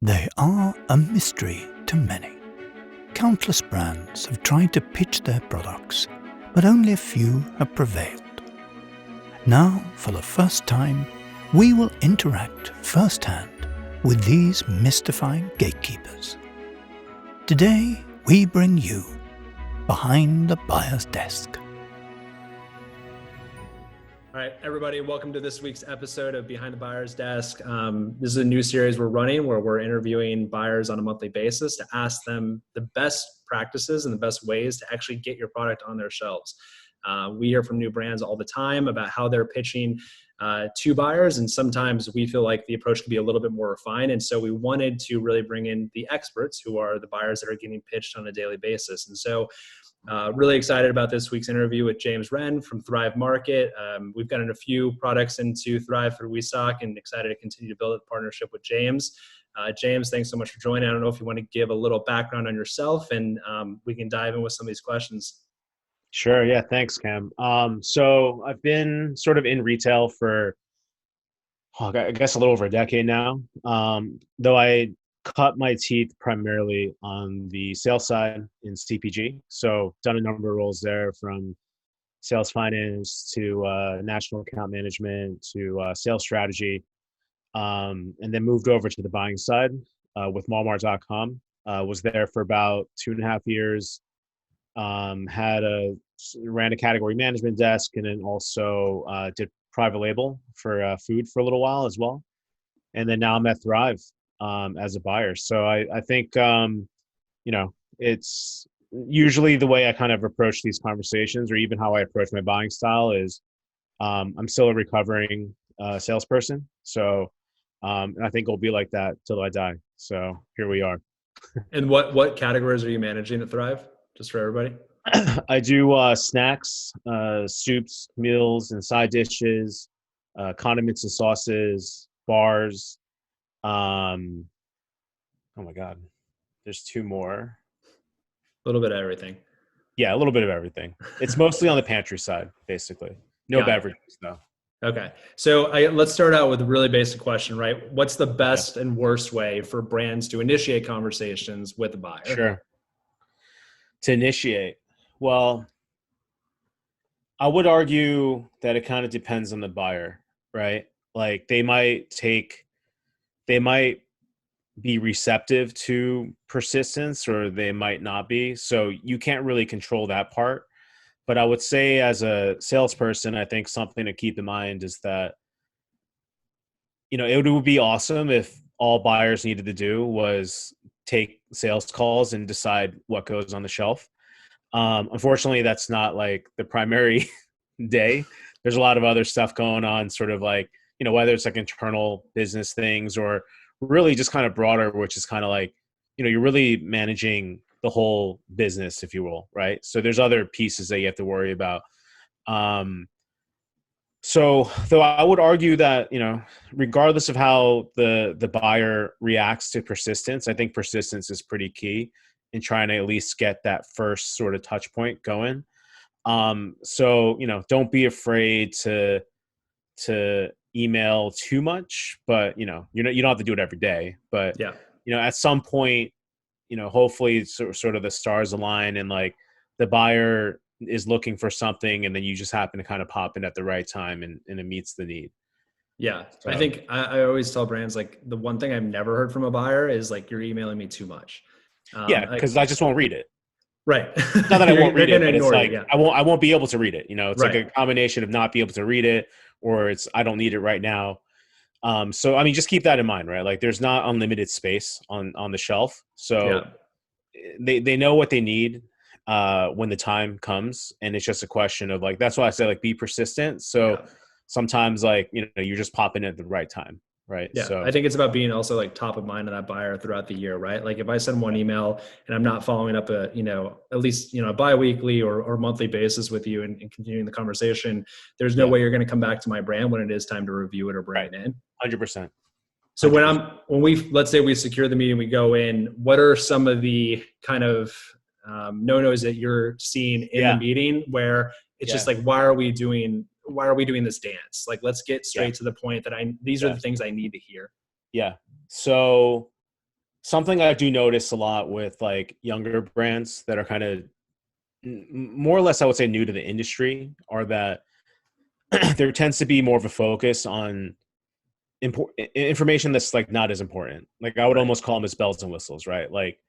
They are a mystery to many. Countless brands have tried to pitch their products, but only a few have prevailed. Now, for the first time, we will interact firsthand with these mystifying gatekeepers. Today, we bring you Behind the Buyer's Desk. All right, everybody, welcome to this week's episode of Behind the Buyer's Desk. This is a new series we're running where we're interviewing buyers on a monthly basis to ask them the best practices and the best ways to actually get your product on their shelves. We hear from new brands all the time about how they're pitching to buyers, and sometimes we feel like the approach can be a little bit more refined. And so we wanted to really bring in the experts who are the buyers that are getting pitched on a daily basis. And so really excited about this week's interview with James Ren from Thrive Market. We've gotten a few products into Thrive for WeStock and excited to continue to build a partnership with James. James, thanks so much for joining. I don't know if you want to give a little background on yourself and we can dive in with some of these questions. Sure. Yeah. Thanks, Cam. So I've been sort of in retail for, I guess, a little over a decade now. Though I cut my teeth primarily on the sales side in CPG. So done a number of roles there, from sales finance to national account management to sales strategy, and then moved over to the buying side with Walmart.com. Was there for about 2.5 years. Ran a category management desk, and then also did private label for food for a little while as well. And then now I'm at Thrive as a buyer. So I think, it's usually the way I kind of approach these conversations, or even how I approach my buying style is I'm still a recovering salesperson. So and I think it'll be like that till I die. So here we are. And what categories are you managing at Thrive, just for everybody? I do snacks, soups, meals, and side dishes, condiments and sauces, bars. Oh my God, there's 2 more. A little bit of everything. Yeah, a little bit of everything. It's mostly on the pantry side, basically. No beverages, though. Okay. So let's start out with a really basic question, right? What's the best and worst way for brands to initiate conversations with a buyer? Sure. To initiate. Well, I would argue that it kind of depends on the buyer, right? Like they might be receptive to persistence, or they might not be. So you can't really control that part. But I would say, as a salesperson, I think something to keep in mind is that, it would be awesome if all buyers needed to do was take sales calls and decide what goes on the shelf. Unfortunately, that's not like the primary day. There's a lot of other stuff going on, sort of like, whether it's like internal business things or really just kind of broader, which is kind of like, you're really managing the whole business, if you will, right? So there's other pieces that you have to worry about. So though I would argue that, regardless of how the buyer reacts to persistence, I think persistence is pretty key in trying to at least get that first sort of touch point going. So, don't be afraid to email too much, but you don't have to do it every day, but yeah, at some point, hopefully sort of the stars align and like the buyer is looking for something, and then you just happen to kind of pop in at the right time and it meets the need. Yeah. So, I think I always tell brands, like, the one thing I've never heard from a buyer is like, you're emailing me too much. yeah, because I just won't read it. Right. Not that I won't read it, but it's like, yeah. I won't be able to read it. It's Right. like a combination of not be able to read it, or it's, I don't need it right now. So, I mean, just keep that in mind, right? Like there's not unlimited space on the shelf. So they know what they need when the time comes. And it's just a question of like, that's why I say like, be persistent. So sometimes like, you're just popping at the right time. Right. Yeah. So I think it's about being also like top of mind of that buyer throughout the year, right? Like if I send one email and I'm not following up at least, a bi-weekly or monthly basis with you and continuing the conversation, there's no way you're going to come back to my brand when it is time to review it or bring it in. 100%. So let's say we secure the meeting, we go in, what are some of the kind of no-nos that you're seeing in the meeting where it's just like, why are we doing this dance? Like, let's get straight to the point that these are the things I need to hear. Yeah. So something I do notice a lot with like younger brands that are kind of more or less, I would say, new to the industry, are that there tends to be more of a focus on information that's like not as important. Like I would Right. almost call them as bells and whistles, right? Like,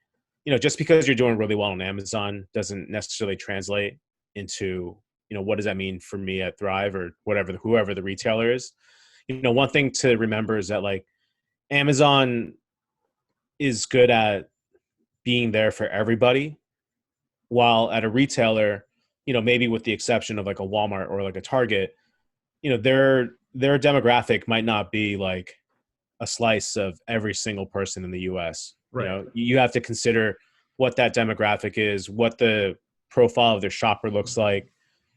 just because you're doing really well on Amazon doesn't necessarily translate into, what does that mean for me at Thrive or whatever, whoever the retailer is. One thing to remember is that like Amazon is good at being there for everybody, while at a retailer, maybe with the exception of like a Walmart or like a Target, their demographic might not be like a slice of every single person in the US. Right. You have to consider what that demographic is, what the profile of their shopper looks like,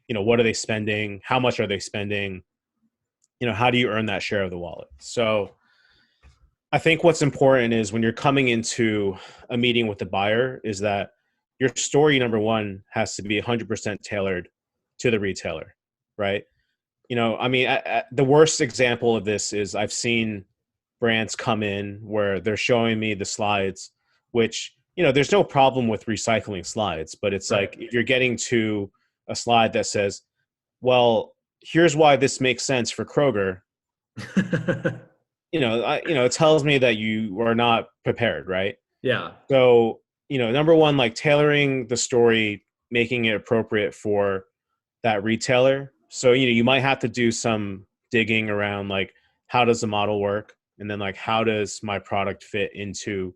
what are they spending, how much are they spending, how do you earn that share of the wallet? So I think what's important is when you're coming into a meeting with the buyer is that your story, number one, has to be 100% tailored to the retailer, right? I mean, the worst example of this is I've seen brands come in where they're showing me the slides, which, there's no problem with recycling slides, but it's Right. like if you're getting to a slide that says, well, here's why this makes sense for Kroger, it tells me that you are not prepared, right? Yeah. So, number one, like tailoring the story, making it appropriate for that retailer. So, you might have to do some digging around like how does the model work? And then like how does my product fit into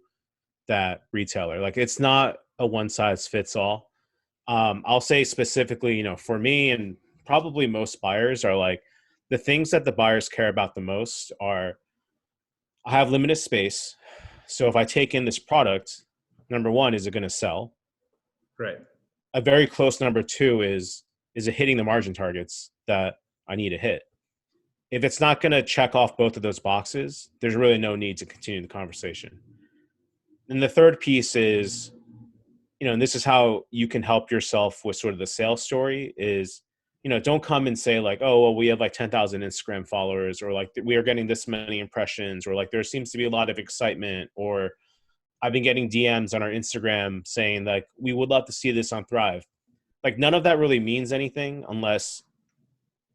that retailer? Like it's not a one size fits all. I'll say specifically, for me and probably most buyers are like the things that the buyers care about the most are I have limited space. So if I take in this product, number one, is it going to sell? Right. A very close number two is it hitting the margin targets that I need to hit? If it's not going to check off both of those boxes, there's really no need to continue the conversation. And the third piece is, and this is how you can help yourself with sort of the sales story is, don't come and say like, oh, well, we have like 10,000 Instagram followers, or like we are getting this many impressions, or like there seems to be a lot of excitement, or I've been getting DMs on our Instagram saying like, we would love to see this on Thrive. Like none of that really means anything unless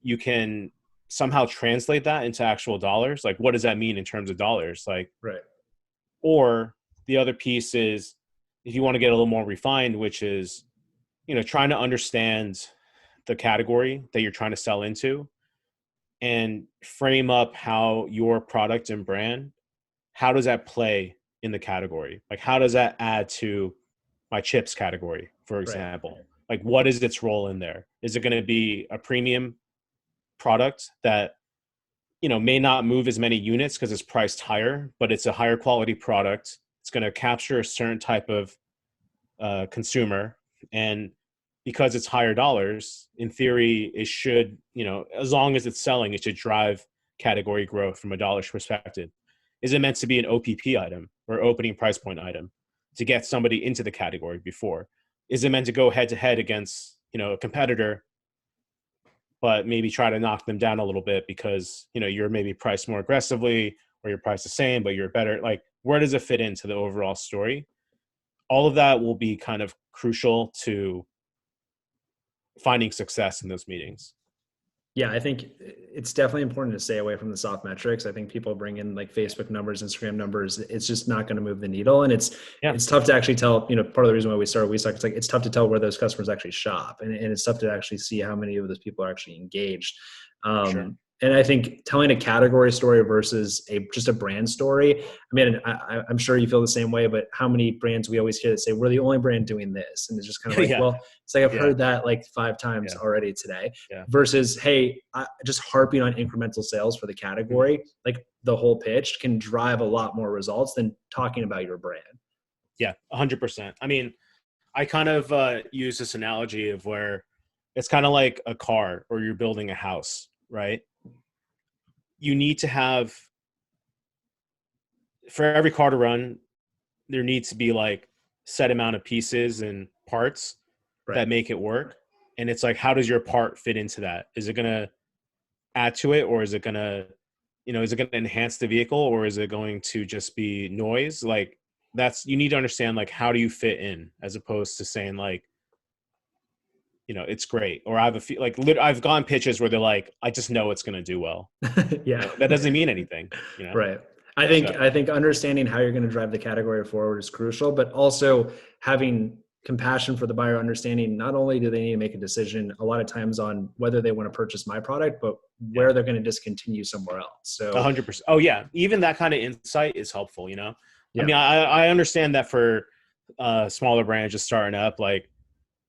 you can somehow translate that into actual dollars. Like, what does that mean in terms of dollars? Like, Right. or the other piece is if you want to get a little more refined, which is, trying to understand the category that you're trying to sell into and frame up how your product and brand, how does that play in the category? Like, how does that add to my chips category, for Right. example? Like, what is its role in there? Is it going to be a premium product that, may not move as many units because it's priced higher, but it's a higher quality product? It's going to capture a certain type of consumer. And because it's higher dollars, in theory, it should, as long as it's selling, it should drive category growth from a dollars perspective. Is it meant to be an OPP item or opening price point item to get somebody into the category before? Is it meant to go head to head against, a competitor, but maybe try to knock them down a little bit because, you're maybe priced more aggressively or you're priced the same, but you're better? Like, where does it fit into the overall story? All of that will be kind of crucial to finding success in those meetings. Yeah, I think it's definitely important to stay away from the soft metrics. I think people bring in like Facebook numbers, Instagram numbers. It's just not going to move the needle, and Yeah, it's tough to actually tell. Part of the reason why we started WeSock, it's like it's tough to tell where those customers actually shop, and it's tough to actually see how many of those people are actually engaged. for sure. And I think telling a category story versus just a brand story. I mean, I'm sure you feel the same way, but how many brands we always hear that say we're the only brand doing this, and it's just kind of like, Yeah, well, it's like I've yeah, heard that like 5 times yeah, already today. yeah. Versus, hey, just harping on incremental sales for the Mhm. category, like the whole pitch can drive a lot more results than talking about your brand. Yeah, 100%. I mean, I kind of use this analogy of where it's kind of like a car or you're building a house, right? You need to have, for every car to run, there needs to be like set amount of pieces and parts Right. that make it work. And it's like, how does your part fit into that? Is it going to add to it, or is it going to, is it going to enhance the vehicle, or is it going to just be noise? Like, you need to understand like how do you fit in, as opposed to saying like, it's great. Or I have I've gone pitches where they're like, I just know it's going to do well. Yeah. That doesn't mean anything, Right. I think So, understanding how you're going to drive the category forward is crucial, but also having compassion for the buyer, understanding not only do they need to make a decision a lot of times on whether they want to purchase my product, but where they're going to discontinue somewhere else. So 100%. Oh yeah. Even that kind of insight is helpful, I yeah, mean, I understand that for smaller brands just starting up, like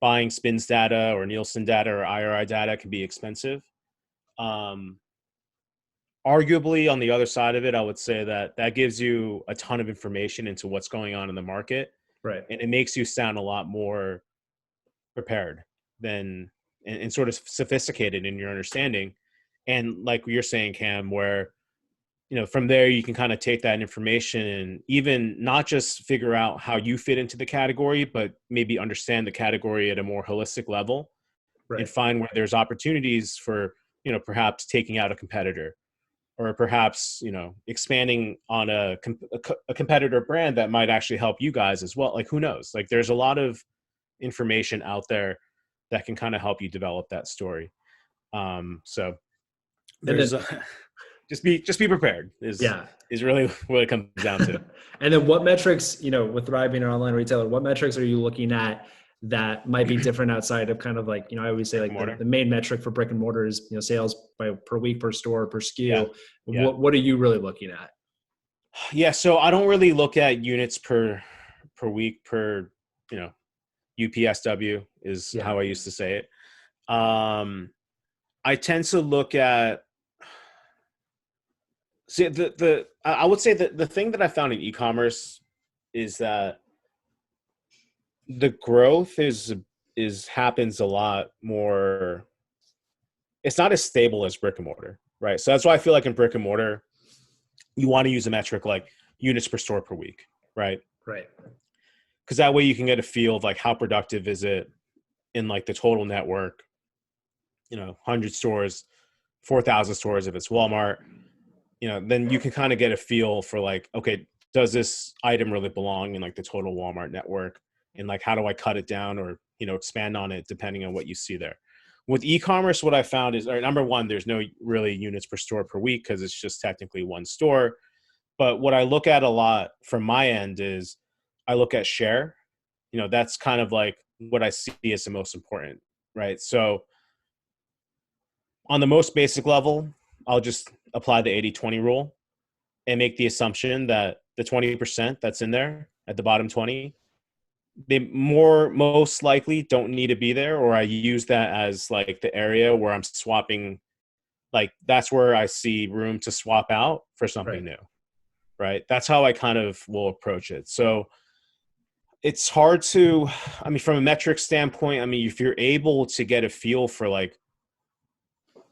buying spins data or Nielsen data or IRI data can be expensive. Arguably, on the other side of it, I would say that gives you a ton of information into what's going on in the market, right. and it makes you sound a lot more prepared than and sort of sophisticated in your understanding. And like you're saying, Cam, where from there you can kind of take that information and even not just figure out how you fit into the category, but maybe understand the category at a more holistic level and Right. find where there's opportunities for, perhaps taking out a competitor, or perhaps, expanding on a competitor brand that might actually help you guys as well. Like, who knows? Like, there's a lot of information out there that can kind of help you develop that story. So And there's then, just be prepared yeah. is really what it comes down to. And then what metrics, with thriving an online retailer, what metrics are you looking at that might be different outside of kind of like, I always say like the main metric for brick and mortar is, sales per week, per store, per SKU. Yeah. What are you really looking at? Yeah. So I don't really look at units per week per, UPSW is how I used to say it. I tend to look at, see, I would say that the thing that I found in e-commerce is that the growth happens a lot more. It's not as stable as brick and mortar, right? So that's why I feel like in brick and mortar, you want to use a metric like units per store per week, right? Right. Because that way you can get a feel of like how productive is it in like the total network, 100 stores, 4,000 stores if it's Walmart, then you can kind of get a feel for like, okay, does this item really belong in like the total Walmart network? And like, how do I cut it down or, expand on it depending on what you see there? With e-commerce, what I found is, number one, there's no really units per store per week because it's just technically one store. But what I look at a lot from my end is I look at share. That's kind of like what I see as the most important, right? So on the most basic level, I'll just apply the 80-20 rule and make the assumption that the 20% that's in there at the bottom 20, they most likely don't need to be there, or I use that as like the area where I'm swapping, like that's where I see room to swap out for something new, right? That's how I kind of will approach it. So it's hard to, I mean, from a metric standpoint, I mean, if you're able to get a feel for like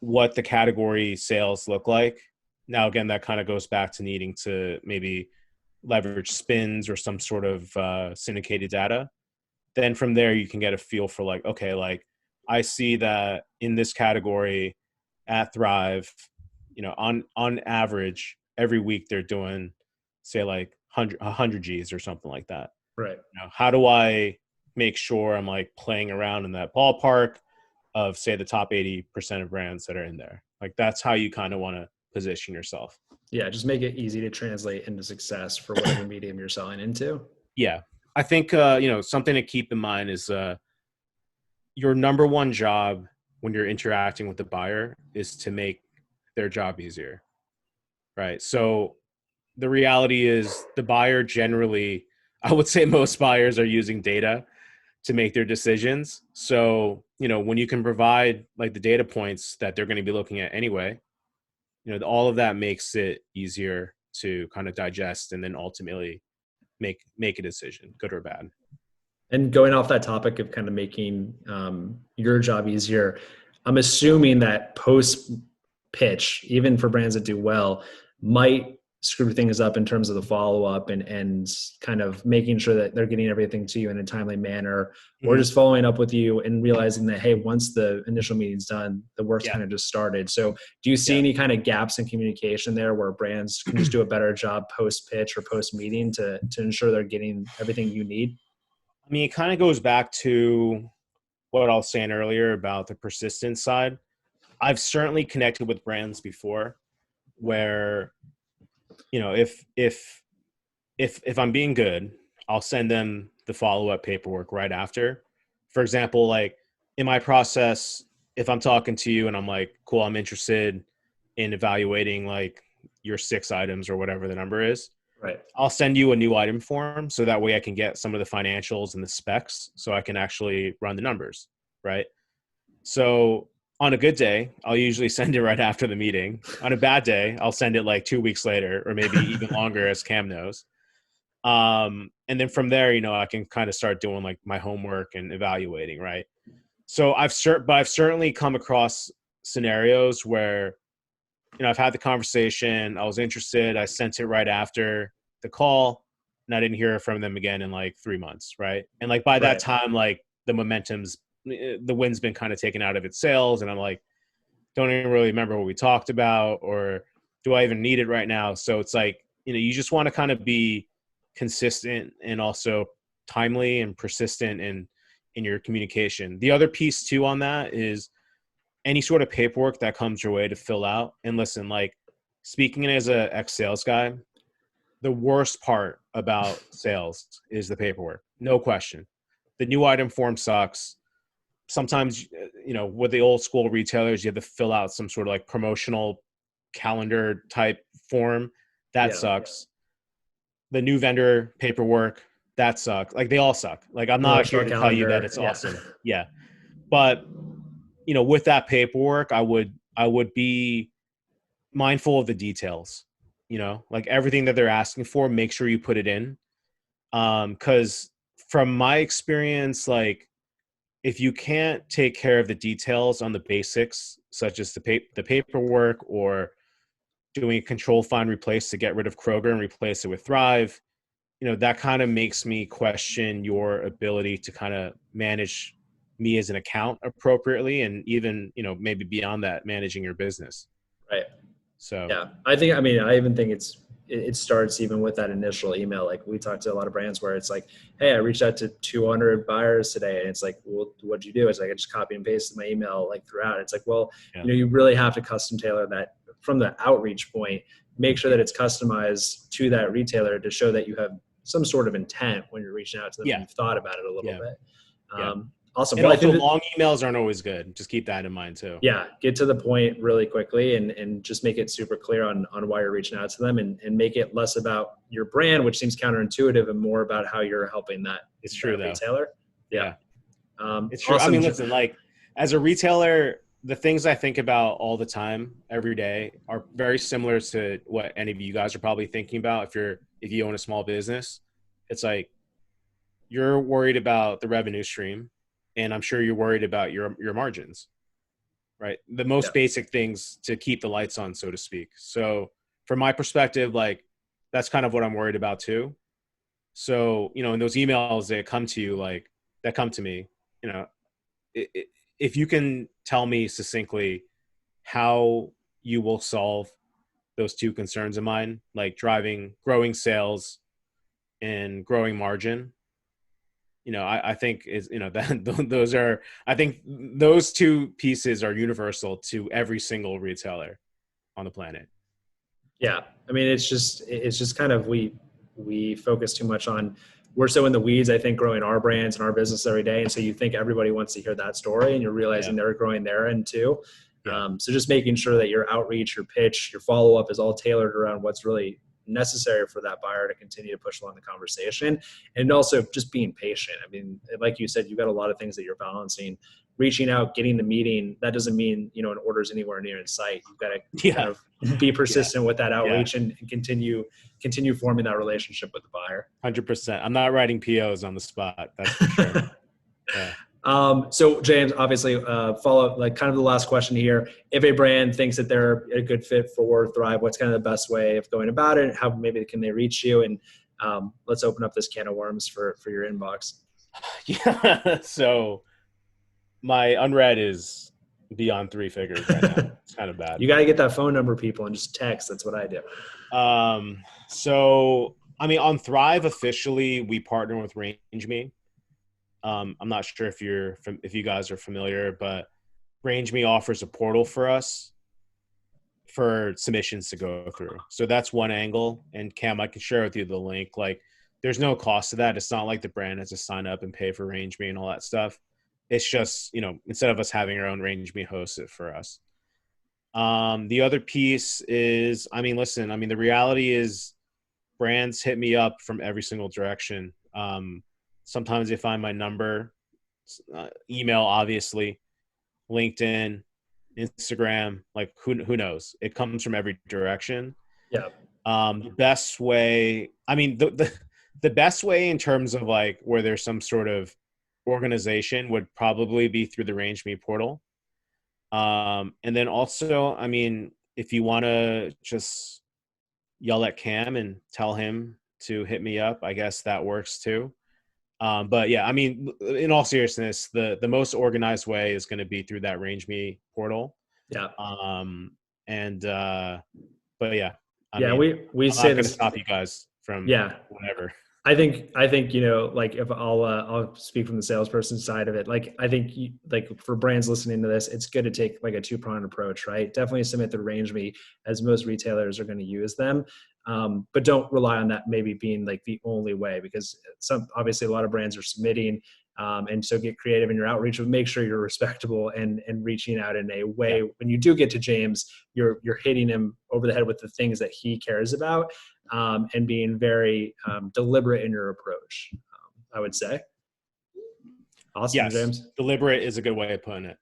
what the category sales look like. Now, again, that kind of goes back to needing to maybe leverage spins or some sort of syndicated data. Then from there, you can get a feel for like, okay, like I see that in this category at Thrive, on average, every week they're doing, say, like 100 Gs or something like that. Right. How do I make sure I'm like playing around in that ballpark of, say, the top 80% of brands that are in there? Like that's how you kind of want to position yourself. Yeah, just make it easy to translate into success for whatever medium you're selling into. Yeah. I think, something to keep in mind is your number one job when you're interacting with the buyer is to make their job easier, right? So the reality is the buyer generally, I would say most buyers are using data to make their decisions. So, when you can provide like the data points that they're going to be looking at anyway, all of that makes it easier to kind of digest and then ultimately make a decision, good or bad. And going off that topic of kind of making your job easier, I'm assuming that post pitch, even for brands that do well, might screw things up in terms of the follow-up and kind of making sure that they're getting everything to you in a timely manner, or Mhm. just following up with you and realizing that, hey, once the initial meeting's done, the work's Yeah. kind of just started. So do you see Yeah. any kind of gaps in communication there where brands can just do a better job post-pitch or post-meeting to ensure they're getting everything you need? I mean, it kind of goes back to what I was saying earlier about the persistence side. I've certainly connected with brands before where, if I'm being good, I'll send them the follow-up paperwork right after. For example, like in my process, if I'm talking to you and I'm like, cool, I'm interested in evaluating like your 6 items or whatever the number is, Right. I'll send you a new item form so that way I can get some of the financials and the specs so I can actually run the numbers, right? So on a good day, I'll usually send it right after the meeting. On a bad day, I'll send it like 2 weeks later or maybe even longer, as Cam knows. And then from there, I can kind of start doing like my homework and evaluating, right? So I've certainly come across scenarios where, I've had the conversation, I was interested, I sent it right after the call, and I didn't hear from them again in like 3 months, right? And like by that Right. time, like the wind's been kind of taken out of its sails, and I'm like, don't even really remember what we talked about, or do I even need it right now? So it's like, you just want to kind of be consistent and also timely and persistent in your communication. The other piece too on that is any sort of paperwork that comes your way to fill out. And listen, like speaking as a ex-sales guy, the worst part about sales is the paperwork. No question. The new item form sucks. Sometimes, with the old school retailers, you have to fill out some sort of like promotional calendar type form. That Yeah. sucks. The new vendor paperwork, that sucks. Like they all suck. Like I'm not here Promotional to tell you that calendar. it's Yeah. awesome. Yeah. But, with that paperwork, I would be mindful of the details, like everything that they're asking for, make sure you put it in. Cause from my experience, like if you can't take care of the details on the basics, such as the paperwork or doing a control find replace to get rid of Kroger and replace it with Thrive, that kind of makes me question your ability to kind of manage me as an account appropriately. And even, maybe beyond that, managing your business. Right. So, Yeah, I even think it starts even with that initial email. Like we talked to a lot of brands where it's like, hey, I reached out to 200 buyers today, and it's like, well, what'd you do? It's like I just copy and pasted my email like throughout. It's like, well, yeah. you really have to custom tailor that from the outreach point. Make sure that it's customized to that retailer to show that you have some sort of intent when you're reaching out to them Yeah. and you've thought about it a little Yeah. bit. Yeah. Awesome. And Well, I also think that, long emails aren't always good. Just keep that in mind too. yeah, get to the point really quickly and just make it super clear on why you're reaching out to them and make it less about your brand, which seems counterintuitive, and more about how you're helping It's true that though. retailer. Yeah. It's true. Awesome. I mean, listen, like as a retailer, the things I think about all the time, every day, are very similar to what any of you guys are probably thinking about if you own a small business. It's like you're worried about the revenue stream, and I'm sure you're worried about your margins, right? The most basic things to keep the lights on, so to speak. So from my perspective, like that's kind of what I'm worried about too. So, in those emails that come to you, like that come to me, you know, if you can tell me succinctly how you will solve those two concerns of mine, like growing sales and growing margin, I think that I think those two pieces are universal to every single retailer on the planet. Yeah. I mean, it's just kind of, we focus too much on, we're so in the weeds, I think, growing our brands and our business every day. And so you think everybody wants to hear that story, and you're realizing they're growing their end too. Yeah. So just making sure that your outreach, your pitch, your follow-up is all tailored around what's really necessary for that buyer to continue to push along the conversation. And also just being patient. I mean, like you said, you've got a lot of things that you're balancing. Reaching out, getting the meeting, that doesn't mean, an order's anywhere near in sight. You've got to kind of be persistent with that outreach and continue forming that relationship with the buyer. 100%. I'm not writing POs on the spot. That's for sure. Yeah. So James, obviously, follow like kind of the last question here. If a brand thinks that they're a good fit for Thrive, what's kind of the best way of going about it? How maybe can they reach you? And let's open up this can of worms for your inbox. Yeah. So my unread is beyond three figures right now. It's kind of bad. You got to get that phone number, people, and just text. That's what I do. So I mean, on Thrive officially, we partner with RangeMe. I'm not sure if you guys are familiar, but RangeMe offers a portal for us for submissions to go through. So that's one angle. And Cam, I can share with you the link. Like, there's no cost to that. It's not like the brand has to sign up and pay for RangeMe and all that stuff. It's just, instead of us having our own RangeMe host it for us. The other piece is, listen, the reality is brands hit me up from every single direction. Sometimes they find my number, email, obviously, LinkedIn, Instagram, like who knows? It comes from every direction. Yeah. The best way, the best way in terms of like where there's some sort of organization would probably be through the RangeMe portal. And then also, if you want to just yell at Cam and tell him to hit me up, I guess that works too. But yeah, in all seriousness, the most organized way is going to be through that RangeMe portal. Yeah. But yeah, we I'm say not going to this. stop you guys from whatever. I think like if I'll speak from the salesperson side of it. Like I think like for brands listening to this, it's good to take like a two-pronged approach, right? Definitely submit the RangeMe as most retailers are going to use them, but don't rely on that maybe being like the only way, because obviously a lot of brands are submitting, and so get creative in your outreach, but make sure you're respectable and reaching out in a way. When you do get to James, you're hitting him over the head with the things that he cares about. And being very deliberate in your approach, I would say. Awesome, Yes, James. deliberate is a good way of putting it.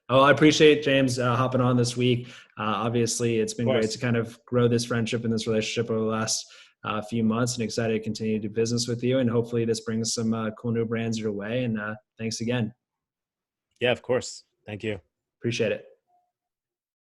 Oh, I appreciate James hopping on this week. Obviously, it's been great to kind of grow this friendship and this relationship over the last few months, and excited to continue to do business with you. And hopefully this brings some cool new brands your way. And thanks again. Yeah, of course. Thank you. Appreciate it.